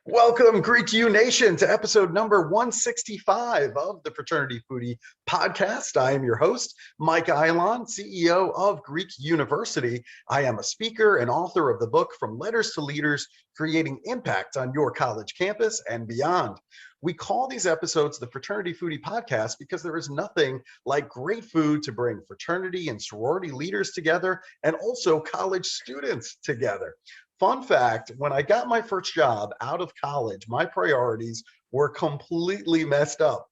Welcome, Greek U Nation, to episode number 165 of the Fraternity Foodie podcast. I am your host, Mike Eilon, CEO of Greek University. I am a speaker and author of the book From Letters to Leaders, Creating Impact on Your College Campus and Beyond. We call these episodes the Fraternity Foodie podcast because there is nothing like great food to bring fraternity and sorority leaders together and also college students together. Fun fact, when I got my first job out of college, my priorities were completely messed up.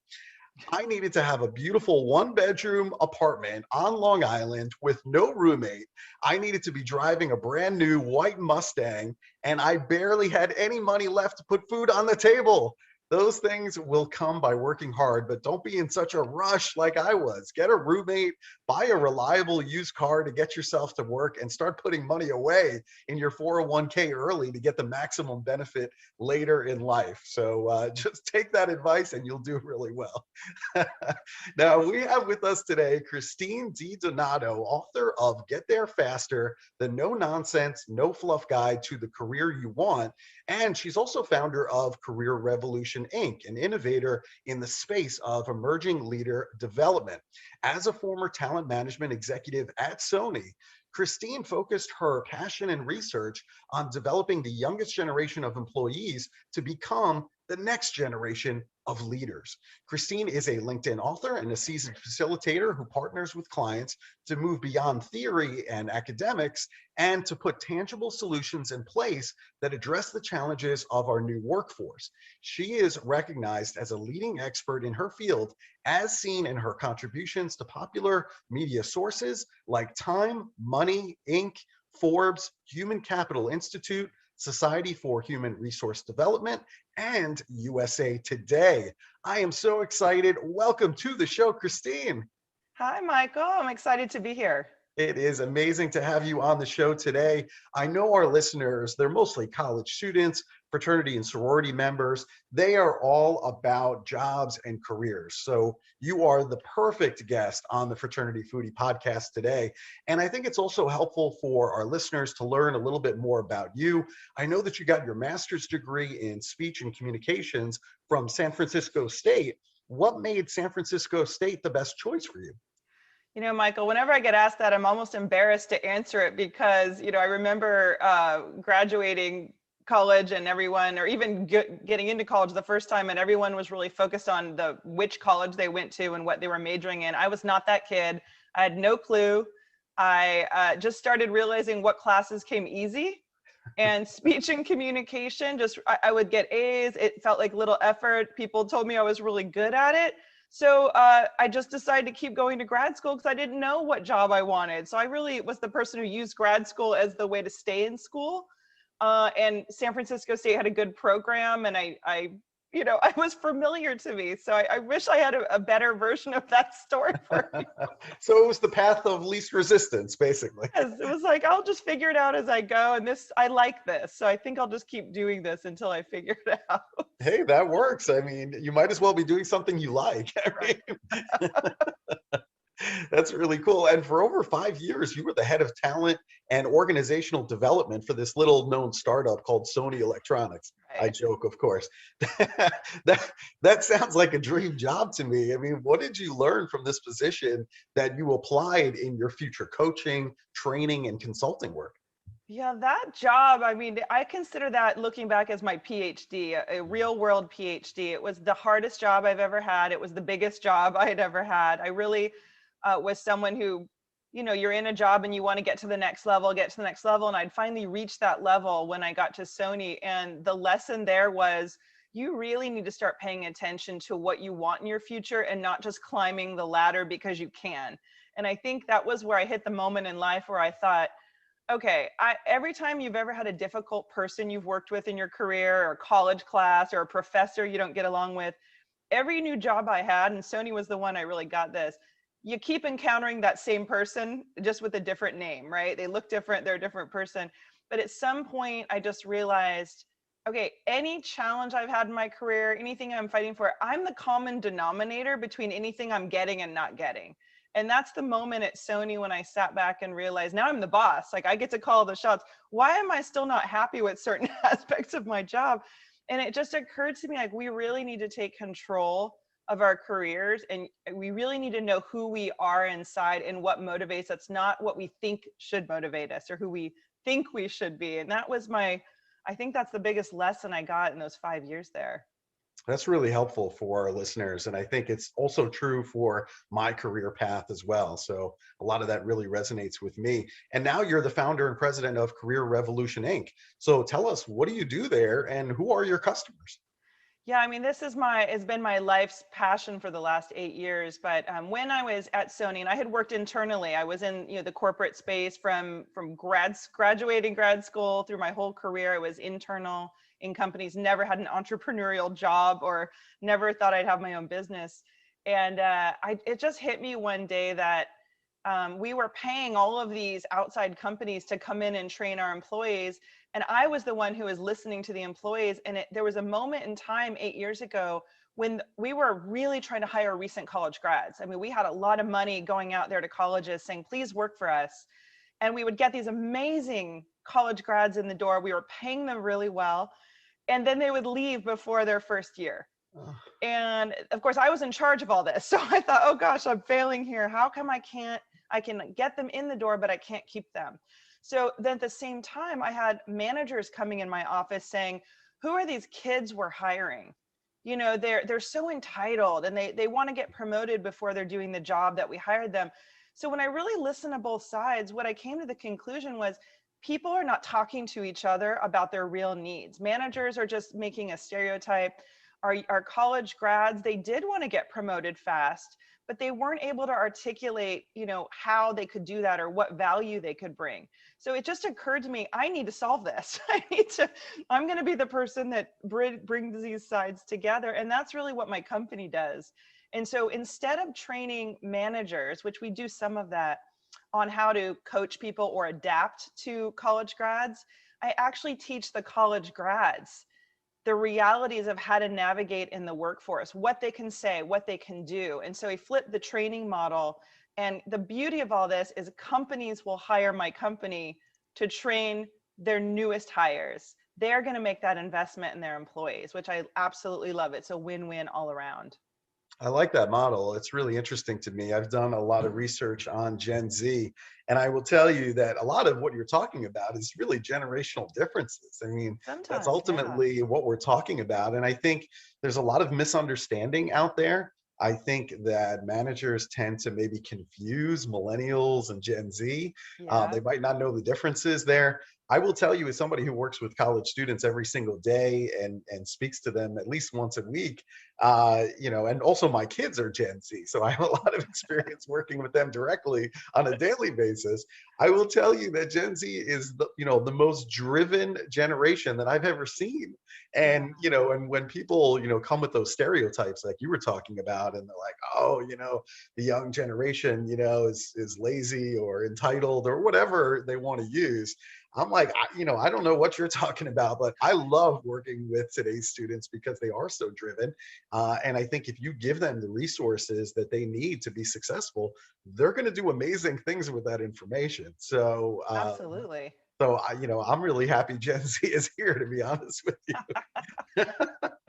I needed to have a beautiful one-bedroom apartment on Long Island with no roommate. I needed to be driving a brand new white Mustang, and I barely had any money left to put food on the table. Those things will come by working hard, but don't be in such a rush like I was. Get a roommate, buy a reliable used car to get yourself to work, and start putting money away in your 401k early to get the maximum benefit later in life. So just take that advice and you'll do really well. Now, we have with us today Christine DiDonato, author of Get There Faster, the no-nonsense, no-fluff guide to the career you want. And she's also founder of Career Revolution, Inc., an innovator in the space of emerging leader development. As a former talent management executive at Sony, Christine focused her passion and research on developing the youngest generation of employees to become the next generation of leaders. Christine is a LinkedIn author and a seasoned facilitator who partners with clients to move beyond theory and academics and to put tangible solutions in place that address the challenges of our new workforce. She is recognized as a leading expert in her field, as seen in her contributions to popular media sources like Time, Money, Inc., Forbes, Human Capital Institute, Society for Human Resource Development, and USA Today. I am so excited. Welcome to the show, Christine. Hi, Michael. I'm excited to be here. It is amazing to have you on the show today. I know our listeners, they're mostly college students, fraternity and sorority members. They are all about jobs and careers. So you are the perfect guest on the Fraternity Foodie podcast today. And I think it's also helpful for our listeners to learn a little bit more about you. I know that you got your master's degree in speech and communications from San Francisco State. What made San Francisco State the best choice for you? You know, Michael, whenever I get asked that, I'm almost embarrassed to answer it because, I remember graduating college and everyone, or even getting into college the first time, and everyone was really focused on which college they went to and what they were majoring in. I was not that kid. I had no clue. I just started realizing what classes came easy. And speech and communication, I would get A's. It felt like little effort. People told me I was really good at it. So I just decided to keep going to grad school because I didn't know what job I wanted. So I really was the person who used grad school as the way to stay in school. And San Francisco State had a good program, and I was familiar to me. So I wish I had a better version of that story for you. So it was the path of least resistance, basically. Yes, it was like, I'll just figure it out as I go. And I like this. So I think I'll just keep doing this until I figure it out. Hey, that works. I mean, you might as well be doing something you like. That's really cool. And for over 5 years, you were the head of talent and organizational development for this little known startup called Sony Electronics. Right. I joke, of course. that sounds like a dream job to me. I mean, what did you learn from this position that you applied in your future coaching, training, and consulting work? Yeah, that job, I mean, I consider that, looking back, as my PhD, a real world PhD. It was the hardest job I've ever had. It was the biggest job I had ever had. I really was someone who, you're in a job and you want to get to the next level. And I'd finally reached that level when I got to Sony. And the lesson there was, you really need to start paying attention to what you want in your future and not just climbing the ladder because you can. And I think that was where I hit the moment in life where I thought, okay, every time you've ever had a difficult person you've worked with in your career, or college class, or a professor you don't get along with, every new job I had, and Sony was the one I really got this, you keep encountering that same person just with a different name, right? They look different, they're a different person. But at some point, I just realized Okay, any challenge I've had in my career, anything I'm fighting for, I'm the common denominator between anything I'm getting and not getting. And that's the moment at Sony when I sat back and realized now I'm the boss. Like I get to call the shots. Why am I still not happy with certain aspects of my job? And it just occurred to me like we really need to take control of our careers, and we really need to know who we are inside and what motivates us, not what we think should motivate us or who we think we should be. And that was my, I think that's the biggest lesson I got in those 5 years there. That's really helpful for our listeners. And I think it's also true for my career path as well. So a lot of that really resonates with me. And now you're the founder and president of Career Revolution Inc. So tell us, what do you do there and who are your customers? Yeah, I mean, this is my, it's been my life's passion for the last 8 years. But when I was at Sony and I had worked internally, I was in, the corporate space from graduating grad school through my whole career. I was internal in companies, never had an entrepreneurial job or never thought I'd have my own business. And it just hit me one day that we were paying all of these outside companies to come in and train our employees. And I was the one who was listening to the employees. And there was a moment in time 8 years ago when we were really trying to hire recent college grads. I mean, we had a lot of money going out there to colleges saying, please work for us. And we would get these amazing college grads in the door. We were paying them really well. And then they would leave before their first year. And of course, I was in charge of all this. So I thought, oh gosh, I'm failing here. How come I can get them in the door, but I can't keep them? So then at the same time, I had managers coming in my office saying, who are these kids we're hiring? They're so entitled and they want to get promoted before they're doing the job that we hired them. So when I really listened to both sides, what I came to the conclusion was people are not talking to each other about their real needs. Managers are just making a stereotype. Our college grads, they did want to get promoted fast, but they weren't able to articulate, how they could do that or what value they could bring. So it just occurred to me, I need to solve this. I'm going to be the person that brings these sides together. And that's really what my company does. And so instead of training managers, which we do some of that, on how to coach people or adapt to college grads, I actually teach the college grads the realities of how to navigate in the workforce, what they can say, what they can do. And so we flipped the training model. And the beauty of all this is companies will hire my company to train their newest hires. They're going to make that investment in their employees, which I absolutely love. It's a win-win all around. I like that model. It's really interesting to me. I've done a lot of research on Gen Z, and I will tell you that a lot of what you're talking about is really generational differences. I mean, that's Sometimes, yeah. ultimately what we're talking about. And I think there's a lot of misunderstanding out there. I think that managers tend to maybe confuse millennials and Gen Z. They Yeah. might not know the differences there. I will tell you, as somebody who works with college students every single day and speaks to them at least once a week, and also my kids are Gen Z, so I have a lot of experience working with them directly on a daily basis. I will tell you that Gen Z is the most driven generation that I've ever seen. Yeah. And when people, come with those stereotypes like you were talking about, and they're like, oh, the young generation, is lazy or entitled or whatever they want to use. I'm like, I don't know what you're talking about, but I love working with today's students because they are so driven. And I think if you give them the resources that they need to be successful, they're going to do amazing things with that information. So, Absolutely. I'm really happy Gen Z is here, to be honest with you.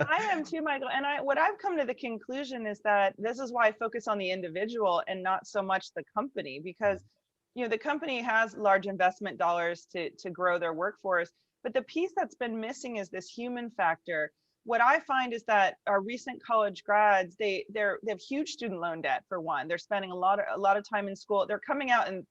I am too, Michael. And what I've come to the conclusion is that this is why I focus on the individual and not so much the company, because the company has large investment dollars to grow their workforce, but the piece that's been missing is this human factor. What I find is that our recent college grads, they have huge student loan debt for one. They're spending a lot of time in school. They're coming out and,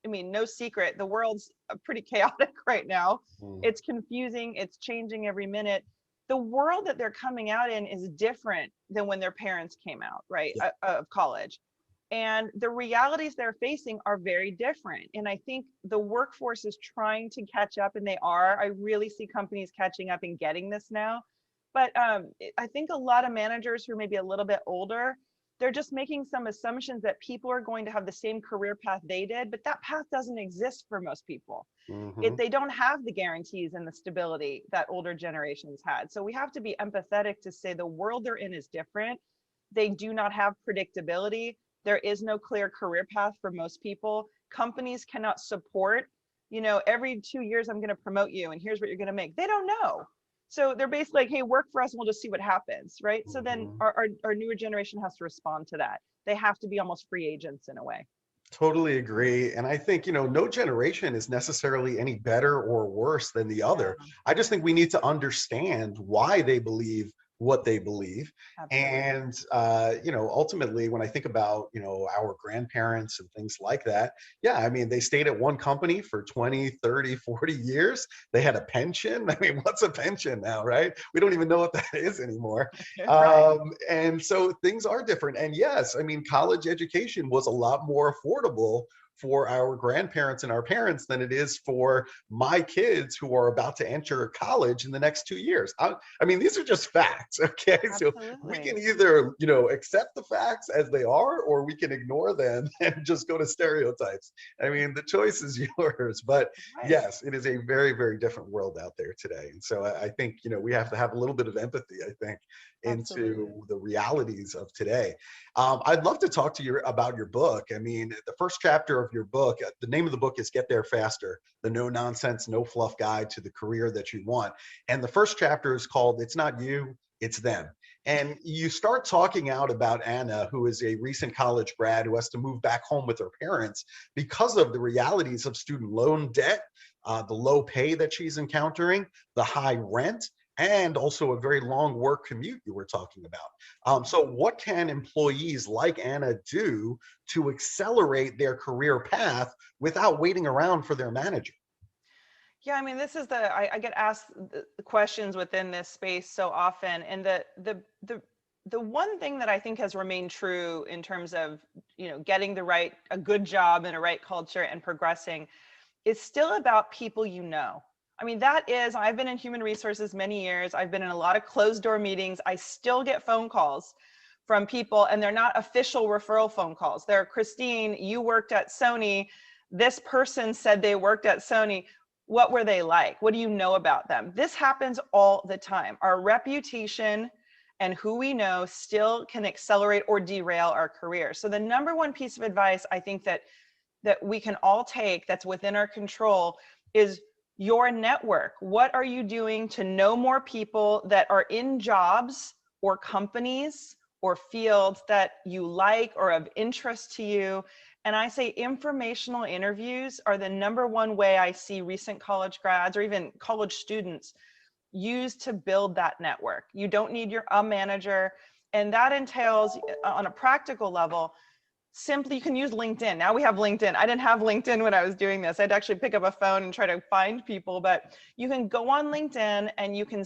I mean, no secret, the world's pretty chaotic right now. Mm. It's confusing, it's changing every minute. The world that they're coming out in is different than when their parents came out, right, of college. And the realities they're facing are very different. And I think the workforce is trying to catch up, and they are. I really see companies catching up and getting this now. But I think a lot of managers who are maybe a little bit older, they're just making some assumptions that people are going to have the same career path they did, but that path doesn't exist for most people. Hmm. They don't have the guarantees and the stability that older generations had. So we have to be empathetic to say the world they're in is different. They do not have predictability. There is no clear career path for most people. Companies cannot support, every 2 years I'm going to promote you and here's what you're going to make. They don't know. So they're basically like, hey, work for us and we'll just see what happens, right? So then Hmm. our newer generation has to respond to that. They have to be almost free agents in a way. Totally agree. And I think, no generation is necessarily any better or worse than the other. Yeah, I just think we need to understand why they believe what they believe. absolutely. And, ultimately, when I think about, our grandparents and things like that, yeah, I mean, they stayed at one company for 20, 30, 40 years. They had a pension. I mean, what's a pension now, right? We don't even know what that is anymore. Right. And so things are different. And yes, I mean, college education was a lot more affordable for our grandparents and our parents than it is for my kids who are about to enter college in the next 2 years. I mean, these are just facts. Okay. So we can Absolutely. either, accept the facts as they are, or we can ignore them and just go to stereotypes. I mean, the choice is yours. But Right. yes, it is a very, very different world out there today. And so I think, we have to have a little bit of empathy, I think, Absolutely. into the realities of today. I'd love to talk to you about your book. I mean, the first chapter of your book, the name of the book is Get There Faster, the no nonsense, no fluff guide to the career that you want. And the first chapter is called It's Not You, It's Them. And you start talking out about Anna, who is a recent college grad who has to move back home with her parents because of the realities of student loan debt, the low pay that she's encountering, the high rent, and also a very long work commute you were talking about. So what can employees like Anna do to accelerate their career path without waiting around for their manager? Yeah, I mean, this is I get asked the questions within this space so often, and the one thing that I think has remained true in terms of getting a good job in a right culture and progressing is still about people you know. I mean, I've been in human resources many years. I've been in a lot of closed door meetings. I still get phone calls from people, and they're not official referral phone calls. They're, Christine, you worked at Sony. This person said they worked at Sony. What were they like? What do you know about them? This happens all the time. Our reputation and who we know still can accelerate or derail our career. So the number one piece of advice I think that we can all take that's within our control is your network. What are you doing to know more people that are in jobs or companies or fields that you like or of interest to you? And I say informational interviews are the number one way I see recent college grads or even college students use to build that network. You don't need a manager. And that entails, on a practical level, simply you can use LinkedIn. Now we have LinkedIn. I didn't have LinkedIn when I was doing this. I'd actually pick up a phone and try to find people, but you can go on LinkedIn and you can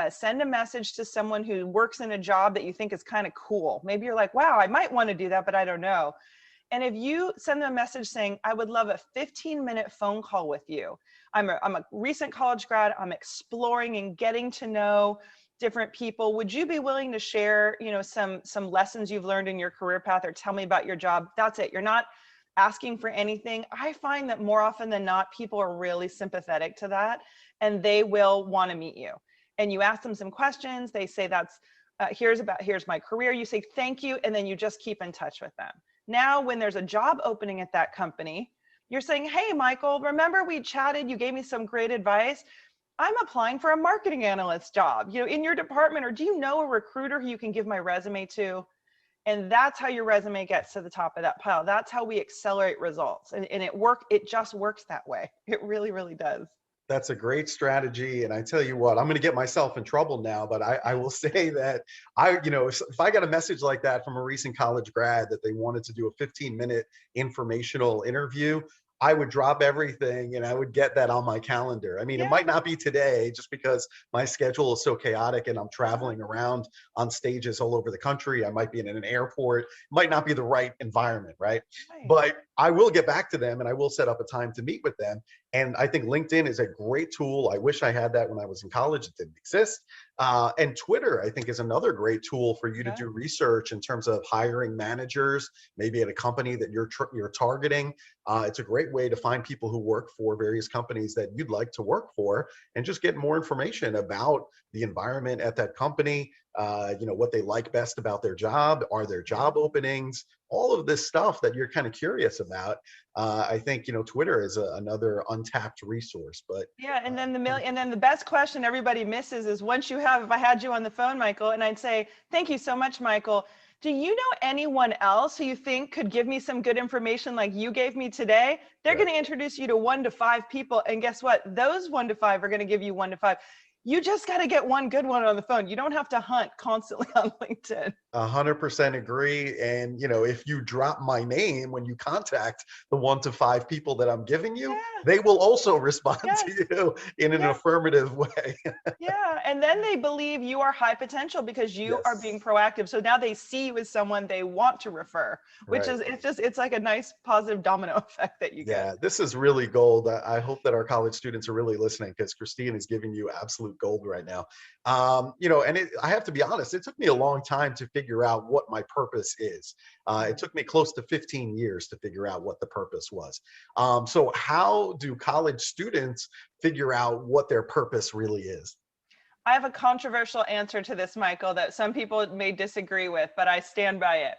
send a message to someone who works in a job that you think is kind of cool. Maybe you're like, wow, I might want to do that, but I don't know. And if you send them a message saying, I would love a 15-minute phone call with you. I'm a recent college grad. I'm exploring and getting to know different people. Would you be willing to share, some lessons you've learned in your career path, or tell me about your job? That's it. You're not asking for anything. I find that more often than not, people are really sympathetic to that, and they will want to meet you. And you ask them some questions. They say, here's my career. You say thank you, and then you just keep in touch with them. Now, when there's a job opening at that company, you're saying, hey, Michael, remember we chatted, you gave me some great advice. I'm applying for a marketing analyst job, in your department, or do you know a recruiter who you can give my resume to? And that's how your resume gets to the top of that pile. That's how we accelerate results. And it just works that way. It really, really does. That's a great strategy. And I tell you what, I'm going to get myself in trouble now, but I will say that if I got a message like that from a recent college grad that they wanted to do a 15-minute informational interview, I would drop everything and I would get that on my calendar. I mean, it Yeah. might not be today just because my schedule is so chaotic and I'm Uh-huh. traveling around on stages all over the country. I might be in an airport, might not be the right environment, right? Right. But I will get back to them and I will set up a time to meet with them. And I think LinkedIn is a great tool. I wish I had that when I was in college. It didn't exist. And Twitter, I think, is another great tool for you to Yeah. do research in terms of hiring managers, maybe at a company that you're targeting. It's a great way to find people who work for various companies that you'd like to work for, and just get more information about the environment at that company. What they like best about their job, are there job openings, all of this stuff that you're kind of curious about. I think Twitter is another untapped resource. But Yeah, and then the best question everybody misses is once you have, if I had you on the phone, Michael, and I'd say, thank you so much, Michael. Do you know anyone else who you think could give me some good information like you gave me today? They're right. going to introduce you to 1 to 5 people. And guess what? Those 1 to 5 are going to give you 1 to 5. You just got to get one good one on the phone. You don't have to hunt constantly on LinkedIn. 100% agree. And if you drop my name when you contact the 1 to 5 people that I'm giving you, Yeah. they will also respond Yes. to you in an Yes. affirmative way. Yeah, and then they believe you are high potential because you are being Yes. proactive. So now they see you as someone they want to refer, which Right. is it's like a nice positive domino effect that you get. Yeah, this is really gold. I hope that our college students are really listening, because Christine is giving you absolute gold right now. And I have to be honest, it took me a long time to figure out what my purpose is. It took me close to 15 years to figure out what the purpose was. So how do college students figure out what their purpose really is? I have a controversial answer to this, Michael, that some people may disagree with, but I stand by it.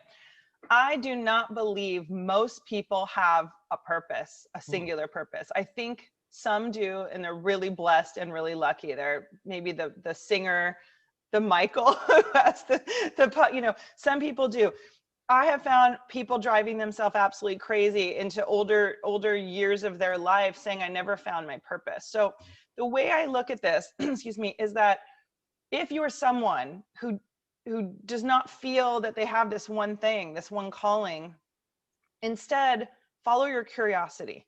I do not believe most people have a purpose, a Hmm. singular purpose. I think some do, and they're really blessed and really lucky. They're maybe the singer, the Michael who has some people do. I have found people driving themselves absolutely crazy into older years of their life saying, I never found my purpose. So the way I look at this, excuse me, is that if you are someone who does not feel that they have this one thing, this one calling, instead follow your curiosity,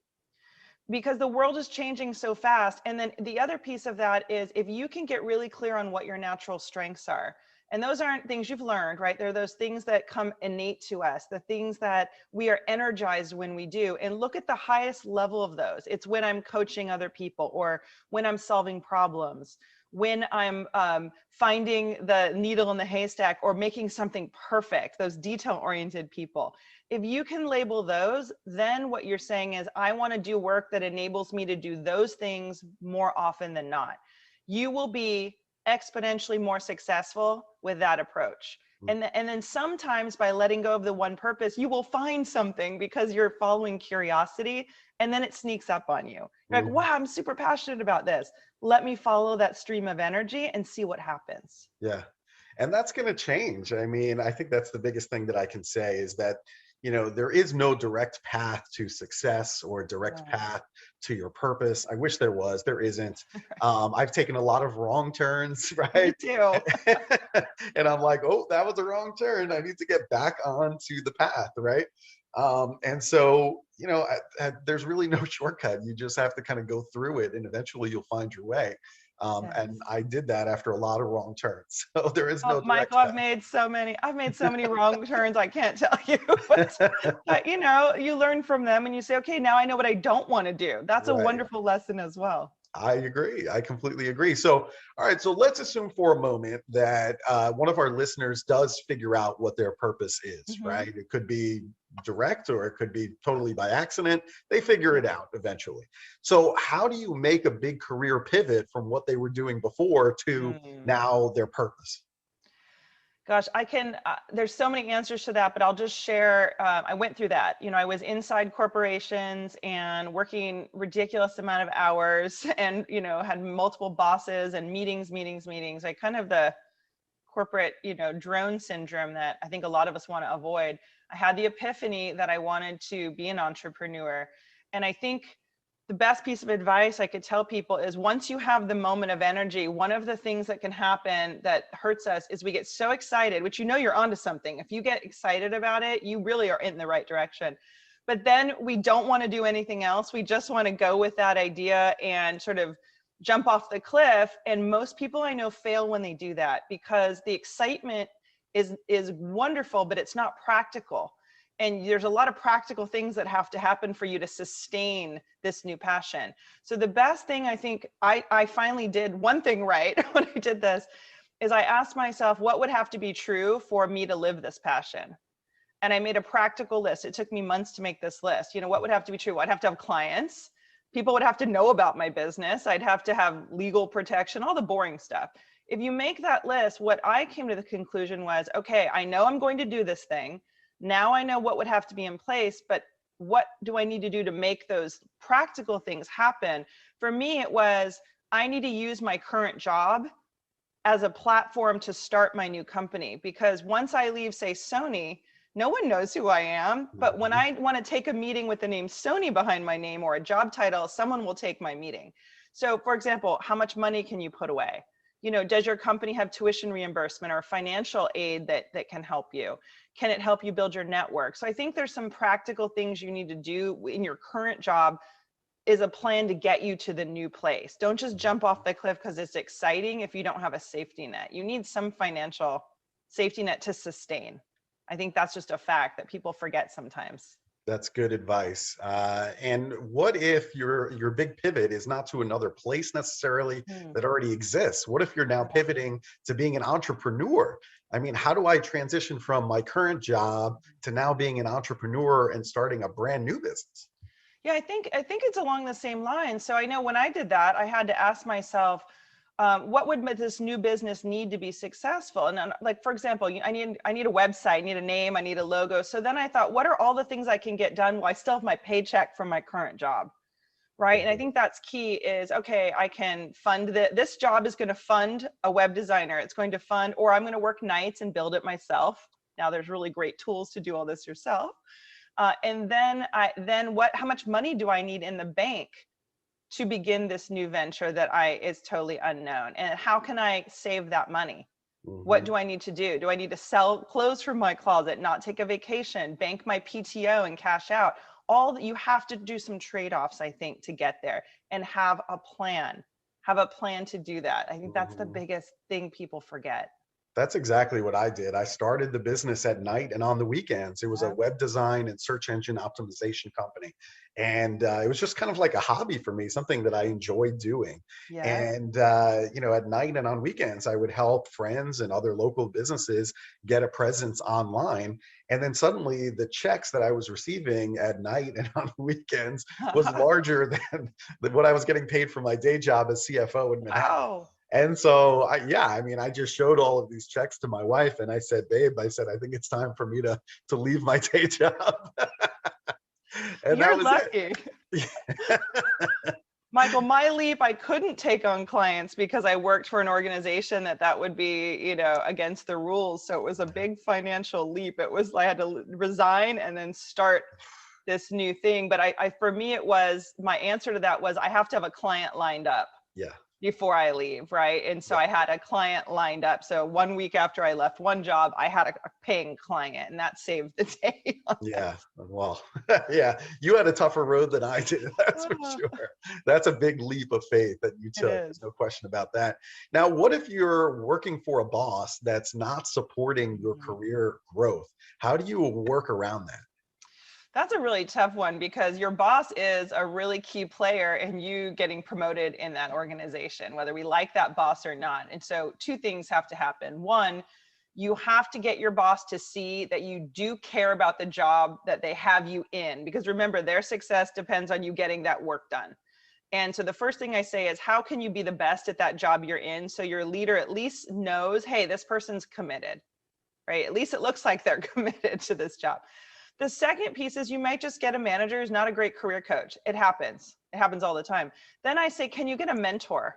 because the world is changing so fast. And then the other piece of that is if you can get really clear on what your natural strengths are, and those aren't things you've learned, right? They're those things that come innate to us, the things that we are energized when we do. And look at the highest level of those. It's when I'm coaching other people, or when I'm solving problems, when I'm finding the needle in the haystack, or making something perfect, those detail-oriented people. If you can label those, then what you're saying is, I want to do work that enables me to do those things more often than not. You will be exponentially more successful with that approach. And then sometimes by letting go of the one purpose, you will find something because you're following curiosity, and then it sneaks up on you. You're like, Mhm. wow, I'm super passionate about this. Let me follow that stream of energy and see what happens. Yeah. And that's going to change. I mean, I think that's the biggest thing that I can say, is that, there is no direct path to success or a direct No. path to your purpose. I wish there was. There isn't. I've taken a lot of wrong turns, Me right? too. And I'm like, oh, that was a wrong turn. I need to get back onto the path, right? And so, there's really no shortcut. You just have to kind of go through it, and eventually you'll find your way. And Yes. I did that after a lot of wrong turns. So there is Oh, no Michael, direct I've made so many wrong turns, I can't tell you. path. But you learn from them and you say, okay, now I know what I don't want to do. That's a Right. wonderful lesson as well. I agree. I completely agree. So, all right. So let's assume for a moment that one of our listeners does figure out what their purpose is, Hmm. right? It could be direct, or it could be totally by accident. They figure it out eventually. So, how do you make a big career pivot from what they were doing before to Mm. now their purpose? Gosh, there's so many answers to that, but I'll just share. I went through that. I was inside corporations and working ridiculous amount of hours and, had multiple bosses and meetings. I kind of the corporate, drone syndrome that I think a lot of us want to avoid. I had the epiphany that I wanted to be an entrepreneur. And I think the best piece of advice I could tell people is, once you have the moment of energy, one of the things that can happen that hurts us is we get so excited, which you're onto something. If you get excited about it, you really are in the right direction. But then we don't want to do anything else. We just want to go with that idea and sort of jump off the cliff. And most people I know fail when they do that, because the excitement is wonderful, but it's not practical. And there's a lot of practical things that have to happen for you to sustain this new passion. So the best thing, I think I finally did one thing right when I did this, is I asked myself, what would have to be true for me to live this passion? And I made a practical list. It took me months to make this list. You know, what would have to be true? I'd have to have clients. People would have to know about my business. I'd have to have legal protection, all the boring stuff. If you make that list, what I came to the conclusion was, okay, I know I'm going to do this thing. Now I know what would have to be in place, but what do I need to do to make those practical things happen? For me, it was, I need to use my current job as a platform to start my new company. Because once I leave, say, Sony, no one knows who I am. But when I want to take a meeting with the name Sony behind my name or a job title, someone will take my meeting. So for example, how much money can you put away? You know, does your company have tuition reimbursement or financial aid that can help you? Can it help you build your network? So I think there's some practical things you need to do in your current job is a plan to get you to the new place. Don't just jump off the cliff because it's exciting if you don't have a safety net. You need some financial safety net to sustain. I think that's just a fact that people forget sometimes. That's good advice. And what if your big pivot is not to another place necessarily that already exists? What if you're now pivoting to being an entrepreneur? I mean, how do I transition from my current job to now being an entrepreneur and starting a brand new business? Yeah, I think it's along the same lines. So I know when I did that, I had to ask myself, what would this new business need to be successful? And like, for example, I need a website, I need a name, I need a logo. So then I thought, what are all the things I can get done while I still have my paycheck from my current job, right? And I think that's key is, okay, I can fund this job is going to fund a web designer. It's going to fund, or I'm going to work nights and build it myself. Now there's really great tools to do all this yourself. And then how much money do I need in the bank to begin this new venture that is totally unknown? And how can I save that money? What do I need to do? Do I need to sell clothes from my closet, not take a vacation, bank my PTO and cash out? All that you have to do some trade-offs, I think, to get there and have a plan. Have a plan to do that. I think that's the biggest thing people forget. That's exactly what I did. I started the business at night and on the weekends. It was a web design and search engine optimization company. And it was just kind of like a hobby for me, something that I enjoyed doing. And, you know, at night and on weekends, I would help friends and other local businesses get a presence online. And then suddenly the checks that I was receiving at night and on weekends was larger than what I was getting paid for my day job as CFO in Manhattan. Wow. And so, I mean, I just showed all of these checks to my wife and I said, babe, I said, I think it's time for me to leave my day job. And You're that was lucky. it. Michael, my leap, I couldn't take on clients because I worked for an organization that would be, you know, against the rules. So it was a big financial leap. It was, I had to resign and then start this new thing. But for me, it was, my answer to that was I have to have a client lined up. Yeah. Before I leave, right? And so I had a client lined up. So 1 week after I left one job, I had a paying client, and that saved the day. Yeah. Well, yeah, you had a tougher road than I did. That's for sure. That's a big leap of faith that you took. There's no question about that. Now, what if you're working for a boss that's not supporting your career growth? How do you work around that? That's a really tough one because your boss is a really key player in you getting promoted in that organization, whether we like that boss or not. And so 2 things have to happen. One, you have to get your boss to see that you do care about the job that they have you in, because remember, their success depends on you getting that work done. And so the first thing I say is, how can you be the best at that job you're in so your leader at least knows, hey, this person's committed, right? At least it looks like they're committed to this job. The second piece is you might just get a manager who's not a great career coach. It happens. It happens all the time. Then I say, can you get a mentor?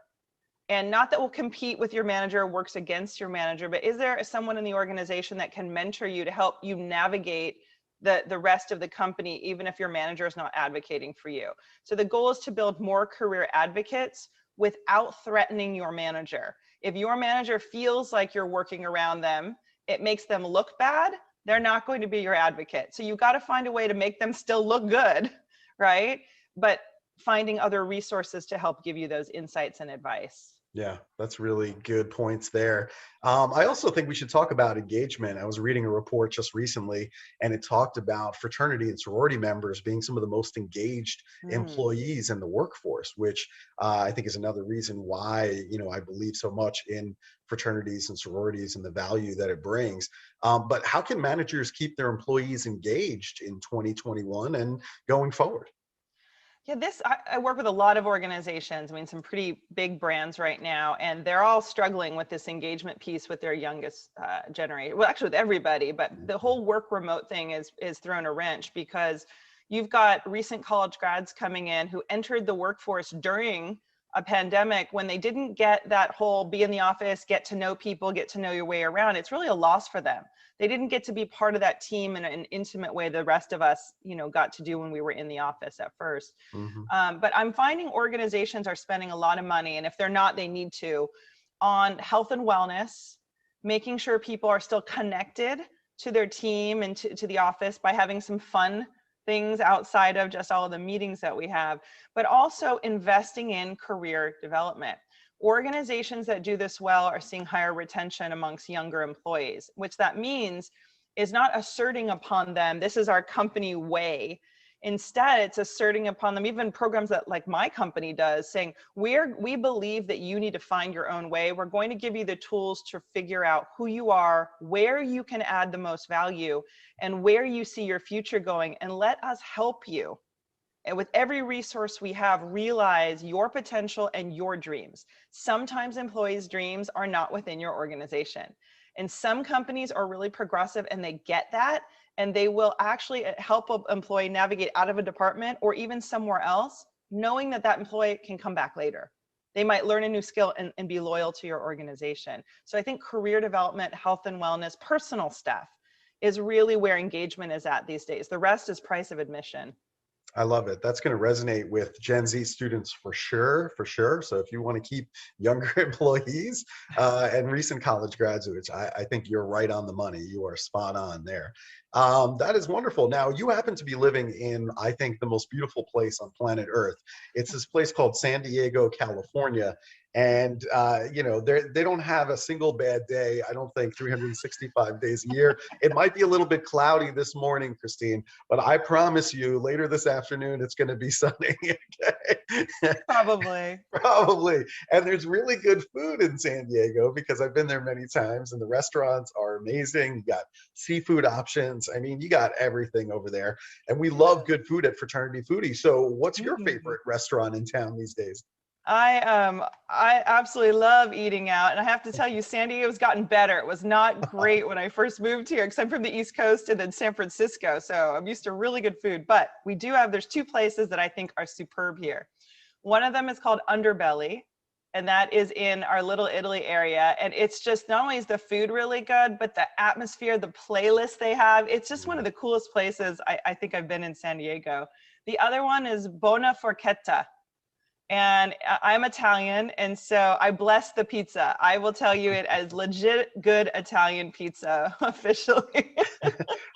And not that will compete with your manager or works against your manager, but is there someone in the organization that can mentor you to help you navigate the rest of the company, even if your manager is not advocating for you? So the goal is to build more career advocates without threatening your manager. If your manager feels like you're working around them, it makes them look bad, they're not going to be your advocate. So you've got to find a way to make them still look good, right? But finding other resources to help give you those insights and advice. Yeah, that's really good points there. I also think we should talk about engagement. I was reading a report just recently, and it talked about fraternity and sorority members being some of the most engaged Mm. employees in the workforce, which I think is another reason why, I believe so much in fraternities and sororities and the value that it brings. But how can managers keep their employees engaged in 2021 and going forward? Yeah, I work with a lot of organizations. I mean, some pretty big brands right now, and they're all struggling with this engagement piece with their youngest generation. Well, actually, with everybody, but the whole work remote thing is thrown a wrench because you've got recent college grads coming in who entered the workforce during a pandemic when they didn't get that whole be in the office, get to know people, get to know your way around. It's really a loss for them. They didn't get to be part of that team in an intimate way the rest of us, got to do when we were in the office at first. Mhm. But I'm finding organizations are spending a lot of money, and if they're not, they need to, on health and wellness, making sure people are still connected to their team and to the office by having some fun things outside of just all of the meetings that we have, but also investing in career development. Organizations that do this well are seeing higher retention amongst younger employees, which that means is not asserting upon them, this is our company way. Instead, it's asserting upon them, even programs that like my company does, saying, we believe that you need to find your own way. We're going to give you the tools to figure out who you are, where you can add the most value, and where you see your future going, and let us help you. And with every resource we have, realize your potential and your dreams. Sometimes employees' dreams are not within your organization. And some companies are really progressive and they get that, and they will actually help an employee navigate out of a department or even somewhere else, knowing that that employee can come back later. They might learn a new skill and be loyal to your organization. So I think career development, health and wellness, personal stuff is really where engagement is at these days. The rest is price of admission. I love it. That's going to resonate with Gen Z students for sure, for sure. So if you want to keep younger employees and recent college graduates, I think you're right on the money. You are spot on there. That is wonderful. Now you happen to be living in, I think, the most beautiful place on planet Earth. It's this place called San Diego, California. And they don't have a single bad day. I don't think 365 days a year. It might be a little bit cloudy this morning, Christine, but I promise you, later this afternoon, it's going to be sunny. Okay? Probably. Probably. And there's really good food in San Diego because I've been there many times, and the restaurants are amazing. You got seafood options. I mean, you got everything over there. And we love good food at Fraternity Foodie. So, what's your Mm. favorite restaurant in town these days? I absolutely love eating out, and I have to tell you, San Diego's gotten better. It was not great when I first moved here, because I'm from the East Coast and then San Francisco, so I'm used to really good food. But there's two places that I think are superb here. One of them is called Underbelly, and that is in our Little Italy area. And it's just, not only is the food really good, but the atmosphere, the playlist they have, it's just one of Yeah. the coolest places I think I've been in San Diego. The other one is Bona Forchetta. And I'm Italian, and so I bless the pizza. I will tell you it as legit good Italian pizza officially.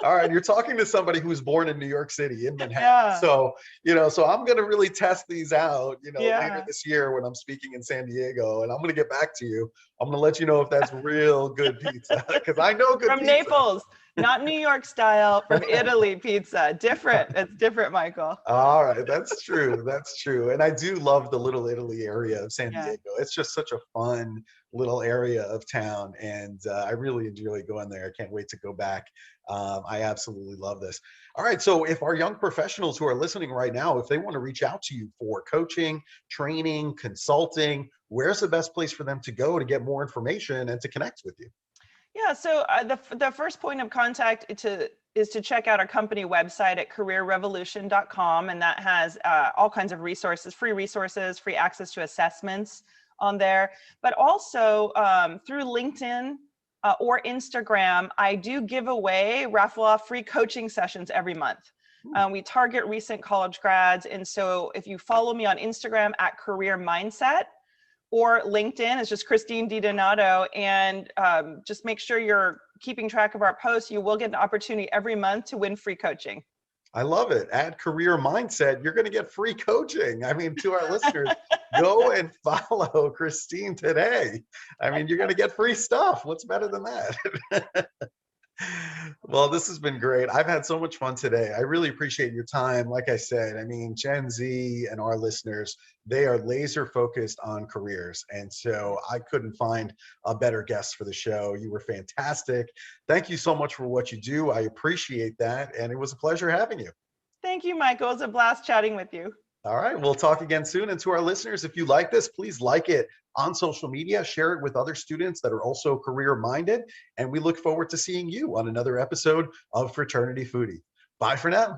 All right, you're talking to somebody who was born in New York City, in Manhattan. Yeah, So I'm going to really test these out, later yeah. this year when I'm speaking in San Diego, and I'm going to get back to you. I'm going to let you know if that's real good pizza because I know good From pizza. Naples, not New York style, from Italy pizza. Different. It's different, Michael. All right, that's true. That's true. And I do love the Little Italy area of San Yeah. Diego. It's just such a fun little area of town, and I really enjoy going there. I can't wait to go back. I absolutely love this. All right, so if our young professionals who are listening right now, if they want to reach out to you for coaching, training, consulting, where's the best place for them to go to get more information and to connect with you? Yeah, so the first point of contact is to check out our company website at careerrevolution.com, and that has all kinds of resources, free access to assessments on there, but also through LinkedIn or Instagram, I do give away, raffle off free coaching sessions every month. Hmm. We target recent college grads, and so if you follow me on Instagram at Career Mindset, or LinkedIn, it's just Christine DiDonato, and just make sure you're keeping track of our posts. You will get an opportunity every month to win free coaching. I love it. Add career mindset. You're going to get free coaching. I mean, to our listeners, go and follow Christine today. I mean, you're going to get free stuff. What's better than that? Well, this has been great. I've had so much fun today. I really appreciate your time. Like I said, I mean, Gen Z and our listeners, they are laser focused on careers. And so I couldn't find a better guest for the show. You were fantastic. Thank you so much for what you do. I appreciate that. And it was a pleasure having you. Thank you, Michael. It was a blast chatting with you. All right, we'll talk again soon. And to our listeners, if you like this, please like it on social media, share it with other students that are also career minded. And we look forward to seeing you on another episode of Fraternity Foodie. Bye for now.